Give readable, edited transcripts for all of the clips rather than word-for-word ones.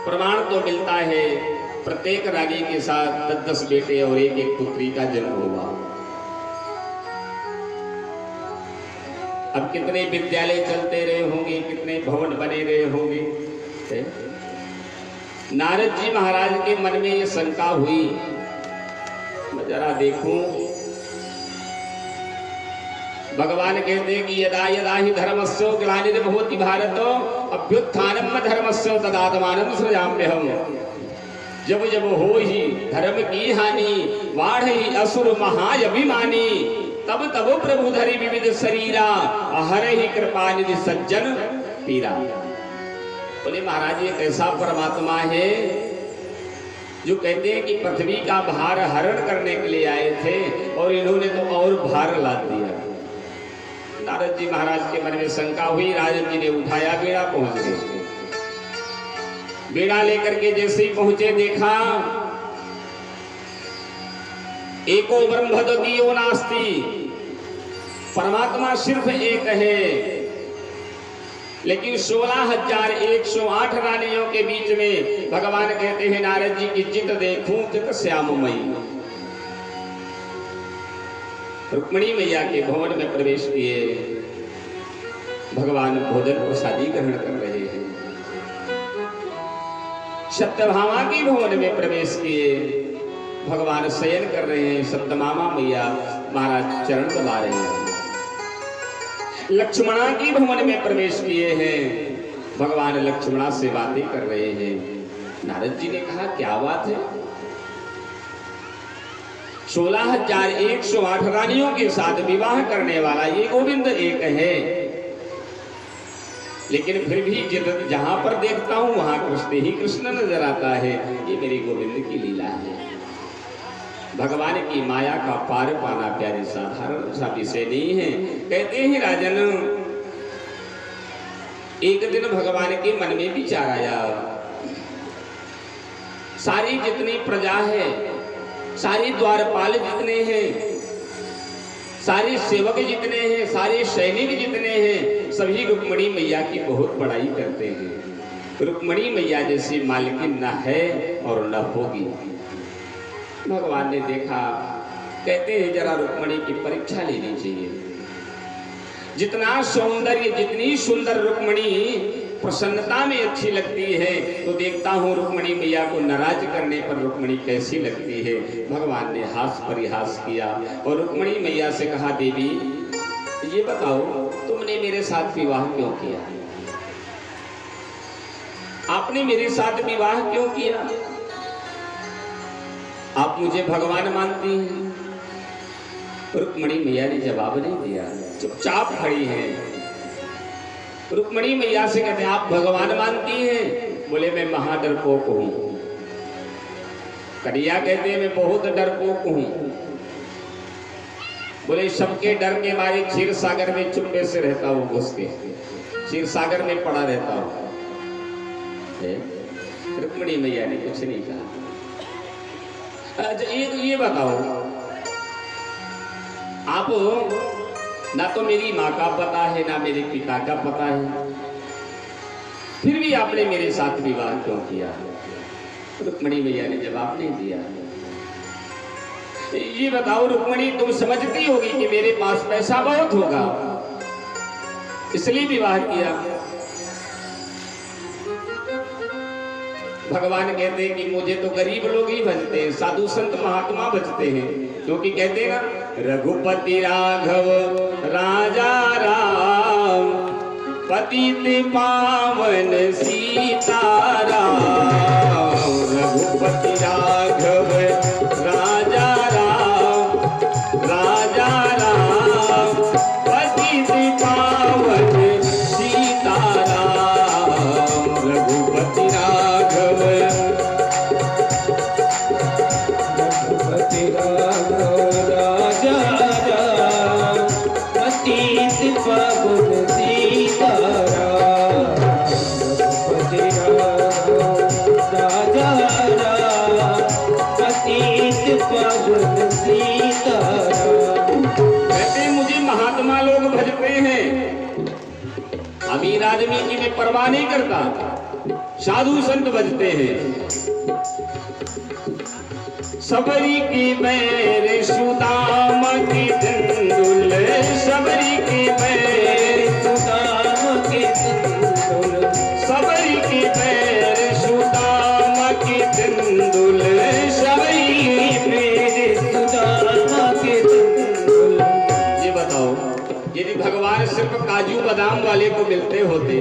प्रमाण तो मिलता है प्रत्येक रानी के साथ 10-10 बेटे और एक एक पुत्री का जन्म हुआ। अब कितने विद्यालय चलते रहे होंगे, कितने भवन बने रहे होंगे। नारद जी महाराज के मन में ये शंका हुई, मैं जरा देखूं। भगवान कहते हैं कि यदा यदा ही धर्मस्य ग्लानिर्भवति भारत अभ्युत्थानम धर्मस्य तदात्मानं सृजाम्यहम्। जब जब हो ही धर्म की हानि वाढ़ ही असुर महाअभिमानी, तब तब प्रभु धरि विविध शरीरा हर ही कृपा निधि सज्जन पीरा। बोले महाराज ये कैसा परमात्मा है जो कहते हैं कि पृथ्वी का भार हरण करने के लिए आए थे और इन्होंने तो और भार लाद दिया। नारद जी महाराज के मन में शंका हुई। राजन जी ने उठाया बेड़ा, पहुंच गए। बेड़ा लेकर के जैसे ही पहुंचे देखा एको ब्रह्म द्वितीयो नास्ति, परमात्मा सिर्फ एक है। लेकिन 16,108 रानियों के बीच में भगवान कहते हैं नारद जी की चित देखूं चित श्याममयी। रुक्मिणी मैया के भवन में प्रवेश किए, भगवान भोजन प्रसादी ग्रहण कर रहे हैं। सत्यभामा के भवन में प्रवेश किए, भगवान शयन कर रहे हैं। सत्यभामा मैया महाराज चरण दबा रहे हैं। लक्ष्मणा की भवन में प्रवेश किए हैं, भगवान लक्ष्मणा से बातें कर रहे हैं। नारद जी ने कहा क्या बात है, 16,108 रानियों के साथ विवाह करने वाला ये गोविंद एक है, लेकिन फिर भी जहां पर देखता हूं वहां कृष्ण ही कृष्ण नजर आता है। ये मेरी गोविंद की लीला है। भगवान की माया का पार पाना प्यारे साधारण सा विषय नहीं है। कहते हैं राजन, एक दिन भगवान के मन में विचार आया, सारी जितनी प्रजा है, सारे द्वारपाल जितने हैं, सारे सेवक जितने हैं, सारे सैनिक जितने हैं, सभी रुक्मिणी मैया की बहुत बड़ाई करते हैं। रुक्मिणी मैया जैसी मालकिन न है और न होगी। भगवान ने देखा, कहते हैं जरा रुक्मिणी की परीक्षा लेनी चाहिए। जितना सौंदर्य, जितनी सुंदर रुक्मिणी प्रसन्नता में अच्छी लगती है, तो देखता हूँ रुक्मिणी मैया को नाराज करने पर रुक्मिणी कैसी लगती है। भगवान ने हास परिहास किया और रुक्मिणी मैया से कहा, देवी ये बताओ तुमने मेरे साथ विवाह क्यों किया? आपने मेरे साथ विवाह क्यों किया? आप मुझे भगवान मानती हैं? रुक्मिणी मैया ने जवाब नहीं दिया, चुपचाप खड़ी है। रुक्मिणी मैया से कहते हैं आप भगवान मानती हैं? बोले मैं महाडरपोक हूं। कन्हैया कहते हैं मैं बहुत डरपोक हूं। बोले सबके डर के मारे क्षीर सागर में चुप्पे से रहता हूं, घुस के क्षीर सागर में पड़ा रहता हूं। रुक्मिणी मैया ने कुछ नहीं कहा। ये बताओ, आप ना तो मेरी माँ का पता है ना मेरे पिता का पता है, फिर भी आपने मेरे साथ विवाह क्यों किया? रुक्मिणी मैया ने जवाब नहीं दिया। ये बताओ रुक्मिणी, तुम समझती होगी कि मेरे पास पैसा बहुत होगा, इसलिए विवाह किया। भगवान कहते हैं कि मुझे तो गरीब लोग ही भजते हैं, साधु संत महात्मा भजते हैं, क्योंकि कहते हैं ना रघुपति राघव राजा राम पतित पावन सीताराम। रघुपति राघव राजा राम पतित पावन सीताराम। रघुपति राघव राजा अमीर आदमी की मैं परवाह नहीं करता, साधु संत बजते हैं। सबरी की बैर सुदाम की तंदुल, सबरी की बैर सुदाम की तंदुल, सबरी की बैर सुदाम की तंदुल, सबरी की बैर सुदाम की तंदुल। ये बताओ, यदि भगवान सिर्फ काजू बादाम वाले को मिलते होते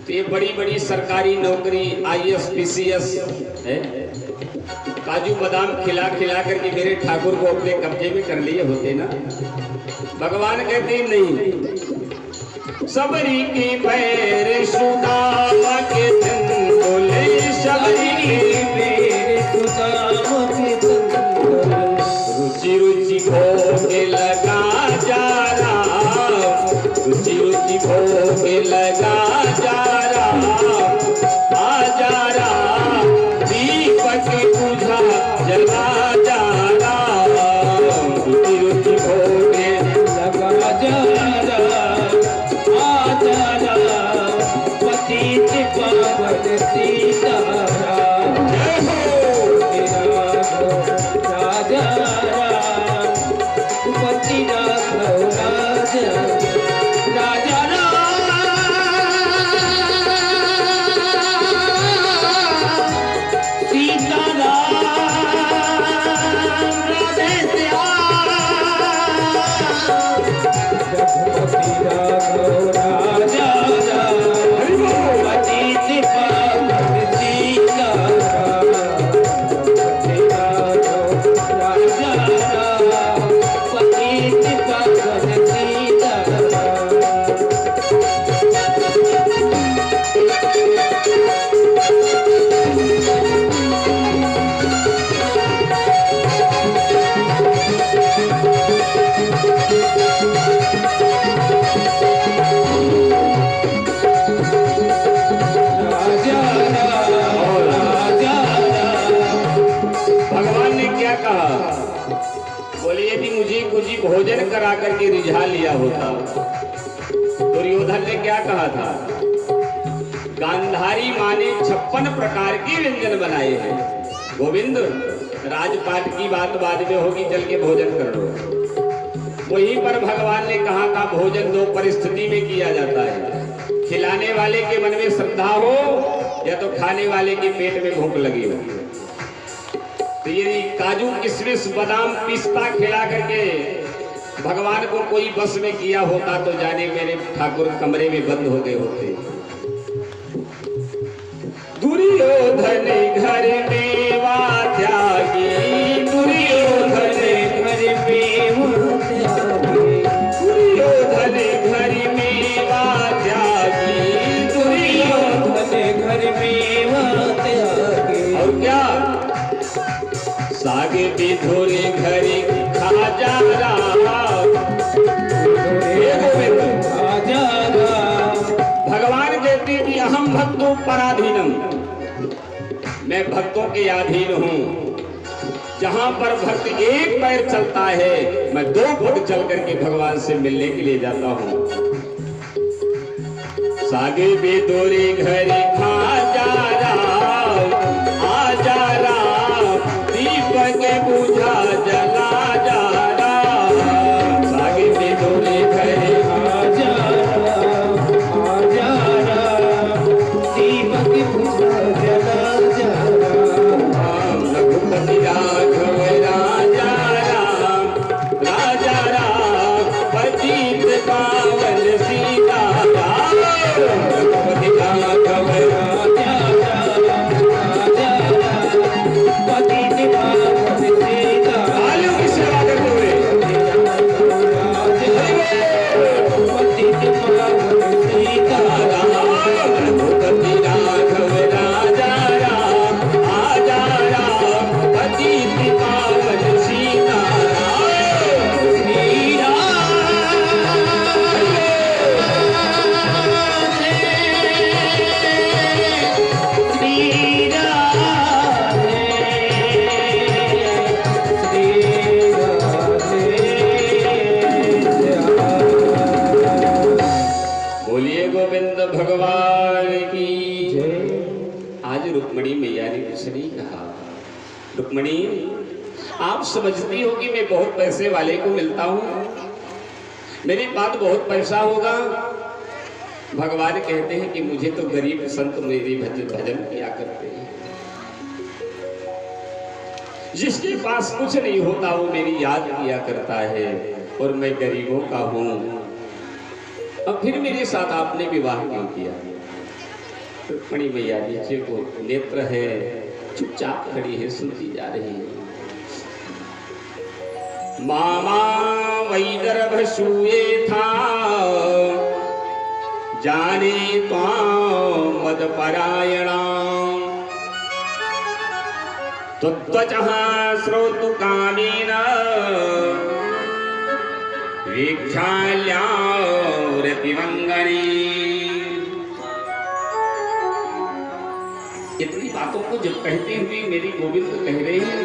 तो ये बड़ी बड़ी सरकारी नौकरी IAS PCS है, काजू बादाम खिला खिला करके मेरे ठाकुर को अपने कब्जे में कर लिए होते ना। भगवान कहते नहीं, सबरी की पैर सुदाम के तंदुल, सबरी की पैर सुदाम के तंदुल, रुचि रुचि भोग लगा जा रहा, रुचि रुचि भोग लगा जा रहा, आ जा रहा दीपक बुझा जला जा रहा, रुचि रुचि भोग लगा जा रहा, आ जा रहा पतित पावन सीताराम, जय हो राजा राम, पति राघव राजा राजा भोजन करा करके रिझा लिया होता। दुर्योधन ने क्या कहा था, गांधारी माँ ने 56 प्रकार के व्यंजन बनाए हैं, गोविंद राजपाट की बात बाद में होगी, चल के भोजन कर लो। वहीं पर भगवान ने कहा था भोजन 2 परिस्थिति में किया जाता है, खिलाने वाले के मन में श्रद्धा हो या तो खाने वाले के पेट में भूख लगी हो। तो ये काजू किशमिश बादाम पिस्ता खिला करके भगवान को कोई बस में किया होता तो जाने मेरे ठाकुर कमरे में बंद हो गए होते। दुर्योधन घर में वा त्यागी, दुर्योधन घर में वा त्यागी, दुर्योधन घर में वा त्यागी, दुर्योधन घर में वा त्यागी। और क्या साग बिधुर घर खा जा रहा, भगवान कहते कि अहम भक्तों पराधीनम, मैं भक्तों के अधीन हूँ। जहां पर भक्त एक पैर चलता है मैं 2 फुट चल करके भगवान से मिलने के लिए जाता हूँ। सागे बेदोरे घर खा जा रहा, आ जा रहा दीपक बुझा जला जा रहा, सागे बेदोरे घर आ जा रहा दीपक बुझा जला जा रहा, रघुपति राघव राजा राम, राजा राम पतित पावन सीता राम, रघुपति राघव राजा राम, लाल की जय। आज रुक्मणी मैया ने कुछ नहीं कहा। रुक्मणी, आप समझती हो कि मैं बहुत पैसे वाले को मिलता हूँ, मेरे पास बहुत पैसा होगा। भगवान कहते हैं कि मुझे तो गरीब संत मेरी भजन किया करते हैं। जिसके पास कुछ नहीं होता वो मेरी याद किया करता है, और मैं गरीबों का हूँ। अब फिर मेरे साथ आपने विवाह क्यों किया? रुक्मणी मैया नीचे को नेत्र है, चुपचाप खड़ी है, सुनती जा रही है। मामा वैदर्भ सूये था, जाने त्वां मद परायणा, त्वचः श्रोतु कामेन वीक्षाल्यारतिमंगनी। इतनी बातों को जब कहती हुई मेरी गोविंद कह रही है